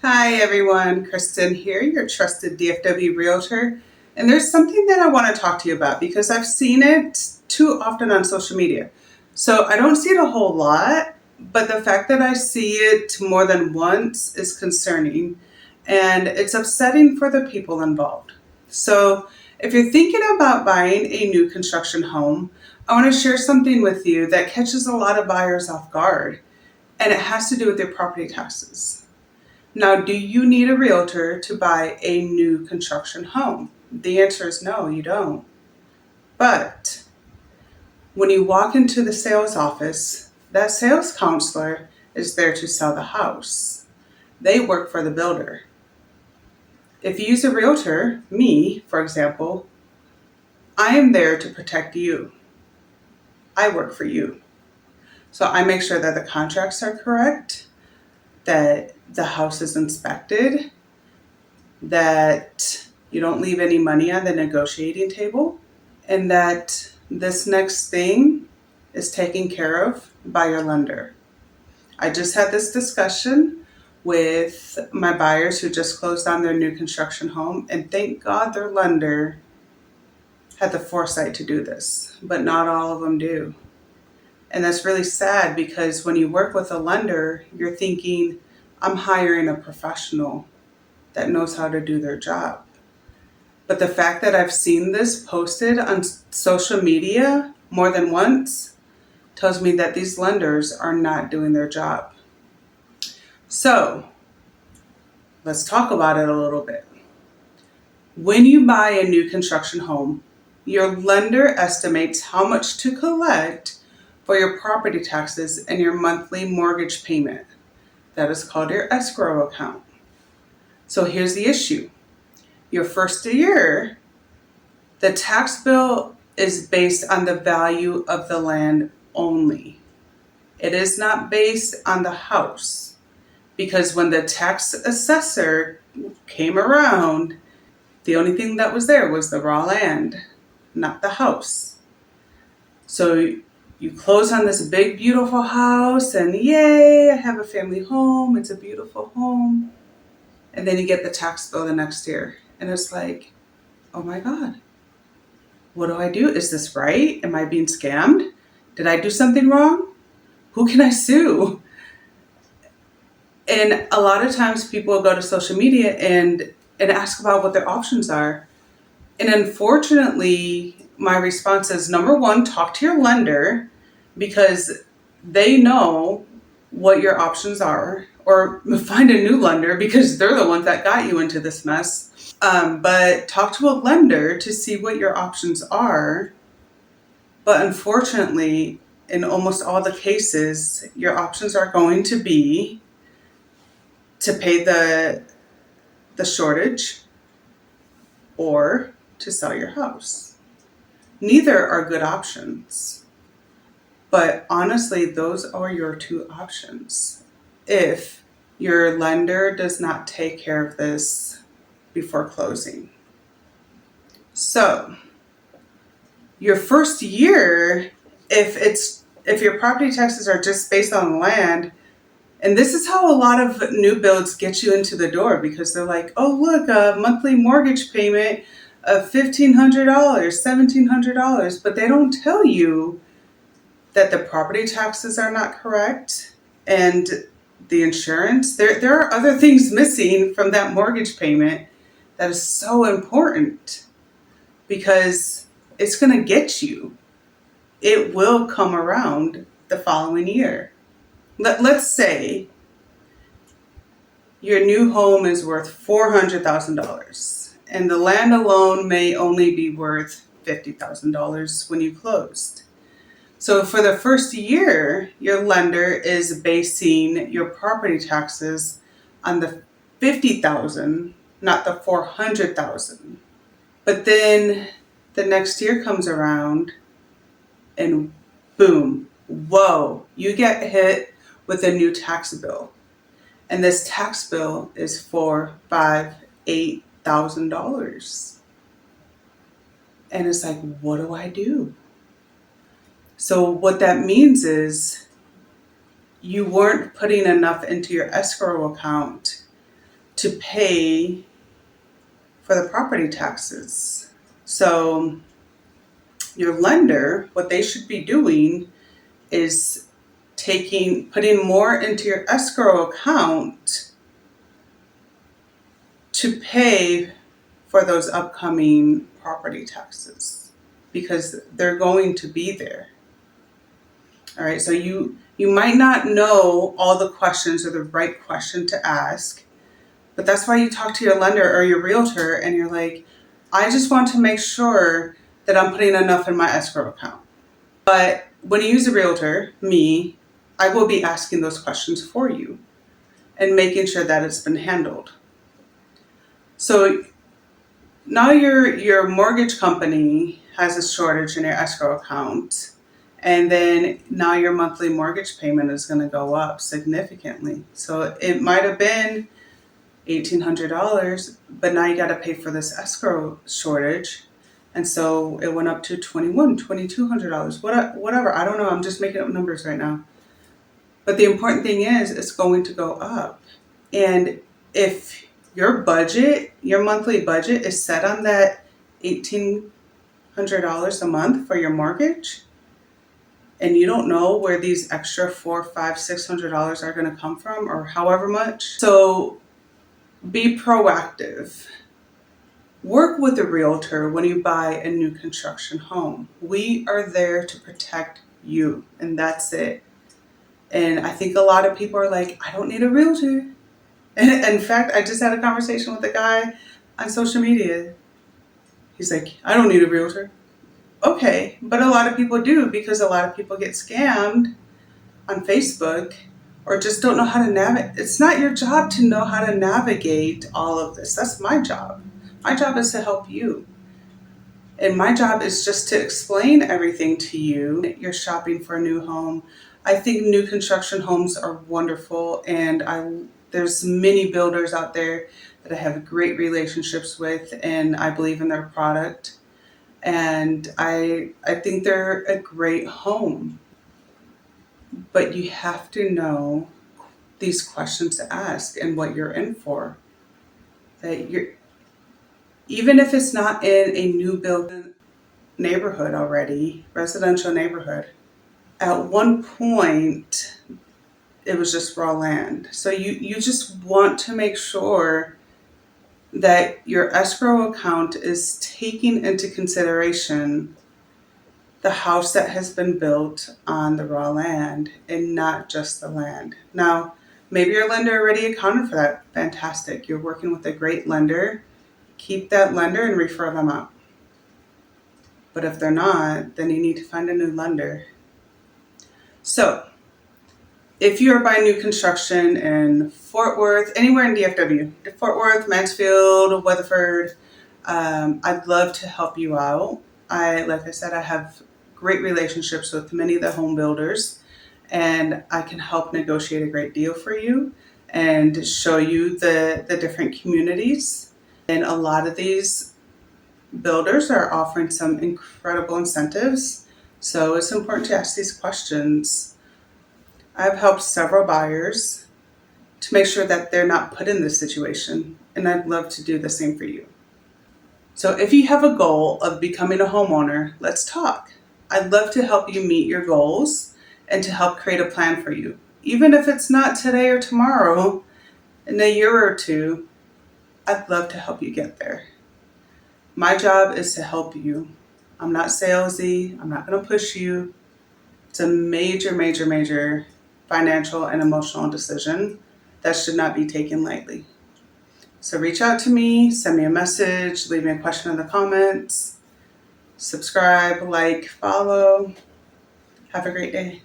Hi everyone, Kristen here, your trusted DFW realtor. And there's something that I want to talk to you about because I've seen it too often on social media. So I don't see it a whole lot, but the fact that I see it more than once is concerning and it's upsetting for the people involved. So if you're thinking about buying a new construction home, I want to share something with you that catches a lot of buyers off guard, and it has to do with their property taxes. Now, do you need a realtor to buy a new construction home? The answer is no, you don't. But when you walk into the sales office, that sales counselor is there to sell the house. They work for the builder. If you use a realtor, me, for example, I am there to protect you. I work for you. So I make sure that the contracts are correct, that the house is inspected, that you don't leave any money on the negotiating table, and that this next thing is taken care of by your lender. I just had this discussion with my buyers who just closed on their new construction home, and thank God their lender had the foresight to do this, but not all of them do. And that's really sad because when you work with a lender, you're thinking, I'm hiring a professional that knows how to do their job. But the fact that I've seen this posted on social media more than once tells me that these lenders are not doing their job. So let's talk about it a little bit. When you buy a new construction home, your lender estimates how much to collect for your property taxes and your monthly mortgage payment. That is called your escrow account. So here's the issue. Your first year, the tax bill is based on the value of the land only. It is not based on the house, because when the tax assessor came around, the only thing that was there was the raw land, not the house. So you close on this big, beautiful house, and yay, I have a family home. It's a beautiful home. And then you get the tax bill the next year, and it's like, oh my God. What do I do? Is this right? Am I being scammed? Did I do something wrong? Who can I sue? And a lot of times people go to social media and ask about what their options are. And unfortunately, my response is, number one, talk to your lender because they know what your options are, or find a new lender because they're the ones that got you into this mess. But talk to a lender to see what your options are. But unfortunately, in almost all the cases, your options are going to be to pay the shortage or to sell your house. Neither are good options. But honestly, those are your two options if your lender does not take care of this before closing. So, your first year, if your property taxes are just based on land, and this is how a lot of new builds get you into the door, because they're like, oh look, a monthly mortgage payment of $1,500, $1,700, but they don't tell you that the property taxes are not correct and the insurance. There are other things missing from that mortgage payment that is so important because it's going to get you. It will come around the following year. Let's say your new home is worth $400,000 and the land alone may only be worth $50,000 when you closed. So for the first year, your lender is basing your property taxes on the $50,000, not the $400,000. But then the next year comes around and boom, whoa, you get hit with a new tax bill. And this tax bill is $4,000, $5,000, $8,000. And it's like, what do I do? So what that means is you weren't putting enough into your escrow account to pay for the property taxes. So your lender, what they should be doing is putting more into your escrow account to pay for those upcoming property taxes, because they're going to be there. All right, so you might not know all the questions or the right question to ask, but that's why you talk to your lender or your realtor and you're like, I just want to make sure that I'm putting enough in my escrow account. But when you use a realtor, me, I will be asking those questions for you and making sure that it's been handled. So now your mortgage company has a shortage in your escrow account, and then now your monthly mortgage payment is going to go up significantly. So it might have been $1,800, but now you got to pay for this escrow shortage. And so it went up to $2,200, whatever. I don't know. I'm just making up numbers right now. But the important thing is it's going to go up. And if your monthly budget is set on that $1,800 a month for your mortgage, and you don't know where these extra $400, $500, $600 are going to come from, or however much. So be proactive. Work with a realtor when you buy a new construction home. We are there to protect you, and that's it. And I think a lot of people are like, I don't need a realtor. And in fact, I just had a conversation with a guy on social media. He's like, I don't need a realtor. Okay, but a lot of people do, because a lot of people get scammed on Facebook or just don't know how to navigate. It's not your job to know how to navigate all of this. That's my job. My job is to help you. And my job is just to explain everything to you. You're shopping for a new home. I think new construction homes are wonderful, and there's many builders out there that I have great relationships with, and I believe in their product. And I think they're a great home. But you have to know these questions to ask and what you're in for. Even if it's not in a new build neighborhood already, residential neighborhood, at one point it was just raw land. So you just want to make sure that your escrow account is taking into consideration the house that has been built on the raw land and not just the land. Now, maybe your lender already accounted for that. Fantastic. You're working with a great lender. Keep that lender and refer them out. But if they're not, then you need to find a new lender. So, if you're buying new construction in Fort Worth, anywhere in DFW, Fort Worth, Mansfield, Weatherford, I'd love to help you out. Like I said, I have great relationships with many of the home builders, and I can help negotiate a great deal for you and show you the different communities. And a lot of these builders are offering some incredible incentives, so it's important to ask these questions. I've helped several buyers to make sure that they're not put in this situation, and I'd love to do the same for you. So if you have a goal of becoming a homeowner, let's talk. I'd love to help you meet your goals and to help create a plan for you. Even if it's not today or tomorrow, in a year or two, I'd love to help you get there. My job is to help you. I'm not salesy. I'm not going to push you. It's a major, major, major financial and emotional decision that should not be taken lightly. So reach out to me, send me a message, leave me a question in the comments, subscribe, like, follow. Have a great day.